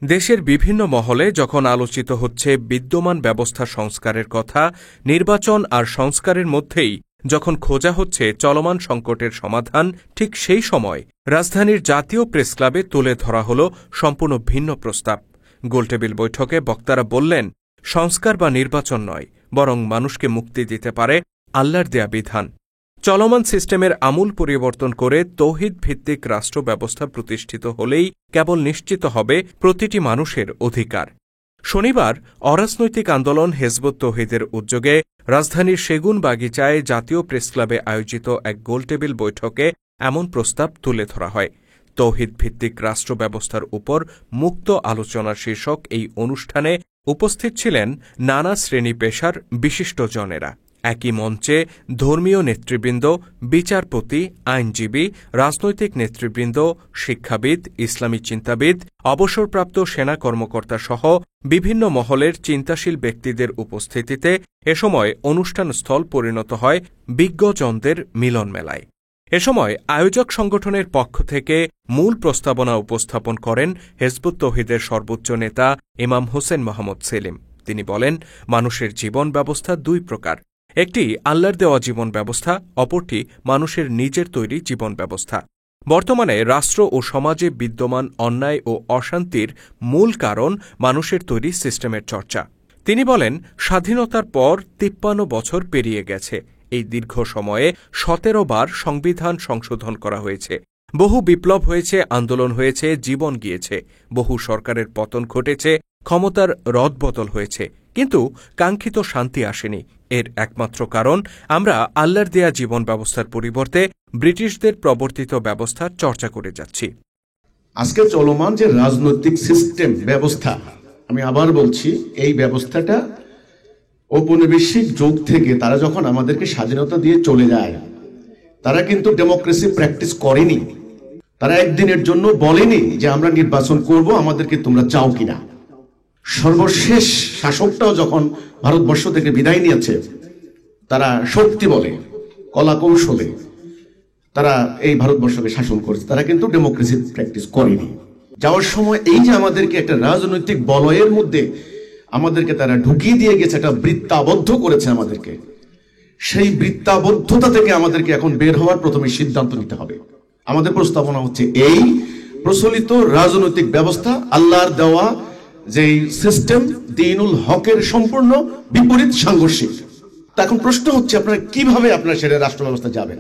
দেশের বিভিন্ন মহলে যখন আলোচিত হচ্ছে বিদ্যমান ব্যবস্থা সংস্কারের কথা, নির্বাচন আর সংস্কারের মধ্যেই যখন খোঁজা হচ্ছে চলমান সংকটের সমাধান, ঠিক সেই সময় রাজধানীর জাতীয় প্রেসক্লাবে তুলে ধরা হল সম্পূর্ণ ভিন্ন প্রস্তাব। গোলটেবিল বৈঠকে বক্তারা বললেন, সংস্কার বা নির্বাচন নয়, বরং মানুষকে মুক্তি দিতে পারে আল্লাহর দেয়া বিধান। চলমান সিস্টেমের আমূল পরিবর্তন করে তৌহিদ ভিত্তিক রাষ্ট্র ব্যবস্থা প্রতিষ্ঠিত হলেই কেবল নিশ্চিত হবে প্রতিটি মানুষের অধিকার। শনিবার অরাজনৈতিক আন্দোলন হেজবুত তৌহিদের উদ্যোগে রাজধানীর সেগুনবাগিচায় জাতীয় প্রেসক্লাবে আয়োজিত এক গোলটেবিল বৈঠকে এমন প্রস্তাব তুলে ধরা হয়। তৌহিদ ভিত্তিক রাষ্ট্র ব্যবস্থার উপর মুক্ত আলোচনার শীর্ষক এই অনুষ্ঠানে উপস্থিত ছিলেন নানা শ্রেণী পেশার বিশিষ্টজনেরা। একই মঞ্চে ধর্মীয় নেতৃবৃন্দ, বিচারপতি, আইনজীবী, রাজনৈতিক নেতৃবৃন্দ, শিক্ষাবিদ, ইসলামী চিন্তাবিদ, অবসরপ্রাপ্ত সেনা কর্মকর্তা সহ বিভিন্ন মহলের চিন্তাশীল ব্যক্তিদের উপস্থিতিতে এ সময় অনুষ্ঠানস্থল পরিণত হয় বিজ্ঞজনদের মিলনমেলায়। এ সময় আয়োজক সংগঠনের পক্ষ থেকে মূল প্রস্তাবনা উপস্থাপন করেন হেজবুত তৌহিদের সর্বোচ্চ নেতা ইমাম হোসেন মোহাম্মদ সেলিম। তিনি বলেন, মানুষের জীবন ব্যবস্থা দুই প্রকার, একটি আল্লাহর দেওয়া জীবন ব্যবস্থা, অপরটি মানুষের নিজের তৈরি জীবন ব্যবস্থা। বর্তমানে রাষ্ট্র ও সমাজে বিদ্যমান অন্যায় ও অশান্তির মূল কারণ মানুষের তৈরি সিস্টেমের চর্চা। তিনি বলেন, স্বাধীনতার পর 53 বছর পেরিয়ে গেছে। এই দীর্ঘ সময়ে 17 বার সংবিধান সংশোধন করা হয়েছে, বহু বিপ্লব হয়েছে, আন্দোলন হয়েছে, জীবন গিয়েছে, বহু সরকারের পতন ঘটেছে, ক্ষমতার রদবদল হয়েছে, কিন্তু কাঙ্ক্ষিত শান্তি আসেনি। এর একমাত্র কারণ আমরা আল্লাহর দেয়া জীবন ব্যবস্থার পরিবর্তে ব্রিটিশদের প্রবর্তিত ব্যবস্থার চর্চা করে যাচ্ছি। আজকে চলমান যে রাজনৈতিক সিস্টেম ব্যবস্থা, আমি আবার বলছি, এই ব্যবস্থাটা ঔপনিবেশিক যুগ থেকে তারা যখন আমাদেরকে স্বাধীনতা দিয়ে চলে যায়, তারা কিন্তু ডেমোক্রেসি প্র্যাকটিস করেনি। তারা একদিনের জন্য বলেনি যে আমরা নির্বাচন করব, আমাদেরকে তোমরা চাও কিনা। সর্বশেষ শাসকটাও যখন ভারতবর্ষ থেকে বিদায় নিয়েছে, তারা শক্তি বলে, কলা কৌশলে তারা এই ভারতবর্ষকে শাসন করেছে, তারা কিন্তু ডেমোক্রেসি প্র্যাকটিস করেনি। যাওয়ার সময় এই যে আমাদেরকে একটা রাজনৈতিক বলয়ের মধ্যে আমাদেরকে তারা ঢুকিয়ে দিয়ে গেছে, একটা বৃত্তাবদ্ধ করেছে আমাদেরকে। সেই বৃত্তাবদ্ধতা থেকে আমাদেরকে এখন বের হওয়ার প্রথমে সিদ্ধান্ত নিতে হবে। আমাদের প্রস্তাবনা হচ্ছে, এই প্রচলিত রাজনৈতিক ব্যবস্থা আল্লাহর দেওয়া যেই সিস্টেম, দ্বীনুল হকের সম্পূর্ণ বিপরীত সাংঘর্ষিক। তা এখন প্রশ্ন হচ্ছে, আপনারা কিভাবে আপনারা সেটা রাষ্ট্র ব্যবস্থা যাবেন?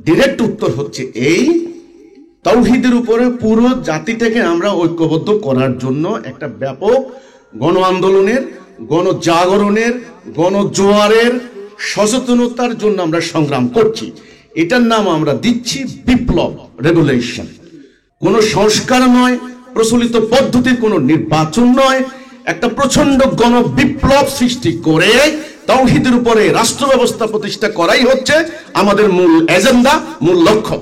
ডিরেক্ট উত্তর হচ্ছে, এই তাওহীদের উপরে পুরো জাতিটাকে আমরা ঐক্যবদ্ধ করার জন্য একটা ব্যাপক গণ আন্দোলনের, গণজাগরণের, গণজোয়ারের, সচেতনতার জন্য আমরা সংগ্রাম করছি। এটার নাম আমরা দিচ্ছি বিপ্লব, রেভলিউশন। কোন সংস্কার নয়, প্রচলিত পদ্ধতির কোন নির্বাচন নয়, একটা প্রচন্ড গণ বিপ্লব সৃষ্টি করে তাওহীদের উপরে রাষ্ট্র ব্যবস্থা প্রতিষ্ঠা করাই হচ্ছে আমাদের মূল এজেন্ডা, মূল লক্ষ্য।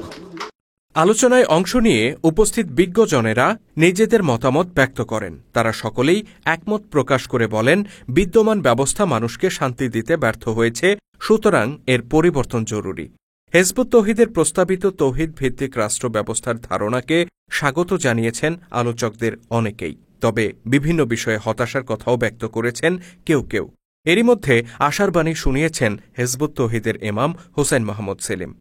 আলোচনায় অংশ নিয়ে উপস্থিত বিজ্ঞজনেরা নিজেদের মতামত ব্যক্ত করেন। তারা সকলেই একমত প্রকাশ করে বলেন, বিদ্যমান ব্যবস্থা মানুষকে শান্তি দিতে ব্যর্থ হয়েছে, সুতরাং এর পরিবর্তন জরুরি। হেজবুত তৌহিদের প্রস্তাবিত তৌহিদ ভিত্তিক রাষ্ট্র ব্যবস্থার ধারণাকে স্বাগত জানিয়েছেন আলোচকদের অনেকেই, তবে বিভিন্ন বিষয়ে হতাশার কথাও ব্যক্ত করেছেন কেউ কেউ। এরই মধ্যে আশার বাণী শুনিয়েছেন হেজবুত তৌহিদের ইমাম হোসেন মোহাম্মদ সেলিম।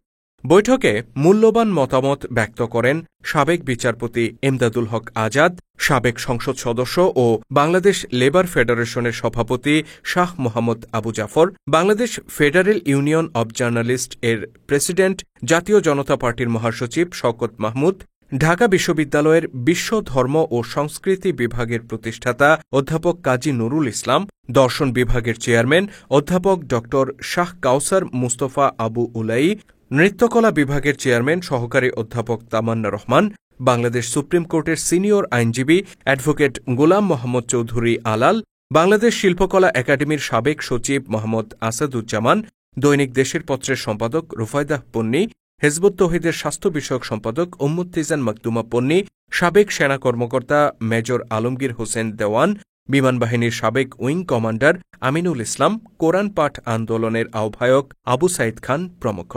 বৈঠকে মূল্যবান মতামত ব্যক্ত করেন সাবেক বিচারপতি এমদাদুল হক আজাদ, সাবেক সংসদ সদস্য ও বাংলাদেশ লেবার ফেডারেশনের সভাপতি Shah Mohammad Abu Jafar, Bangladesh federal union of journalist এর প্রেসিডেন্ট, জাতীয় জনতা পার্টির মহাসচিব শওকত মাহমুদ, ঢাকা বিশ্ববিদ্যালয়ের বিশ্ব ধর্ম ও সংস্কৃতি বিভাগের প্রতিষ্ঠাতা অধ্যাপক কাজী নুরুল ইসলাম, দর্শন বিভাগের চেয়ারম্যান অধ্যাপক ড শাহ কাউসার মুস্তফা আবু উলাই, নৃত্যকলা বিভাগের চেয়ারম্যান সহকারী অধ্যাপক তামান্না রহমান, বাংলাদেশ সুপ্রিম কোর্টের সিনিয়র আইনজীবী অ্যাডভোকেট গোলাম মোহাম্মদ চৌধুরী আলাল, বাংলাদেশ শিল্পকলা একাডেমির সাবেক সচিব মোহাম্মদ আসাদুজ্জামান, দৈনিক দেশের পত্রের সম্পাদক রুফায়দাহ পন্নী, হেজবুত তৌহিদের স্বাস্থ্য বিষয়ক সম্পাদক উম্মুত্তিজান মাকদুমা পন্নী, সাবেক সেনা কর্মকর্তা মেজর আলমগীর হোসেন দেওয়ান, বিমান বাহিনীর সাবেক উইং কমান্ডার আমিনুল ইসলাম, কোরআন পাঠ আন্দোলনের আহ্বায়ক আবু সাইদ খান প্রমুখ।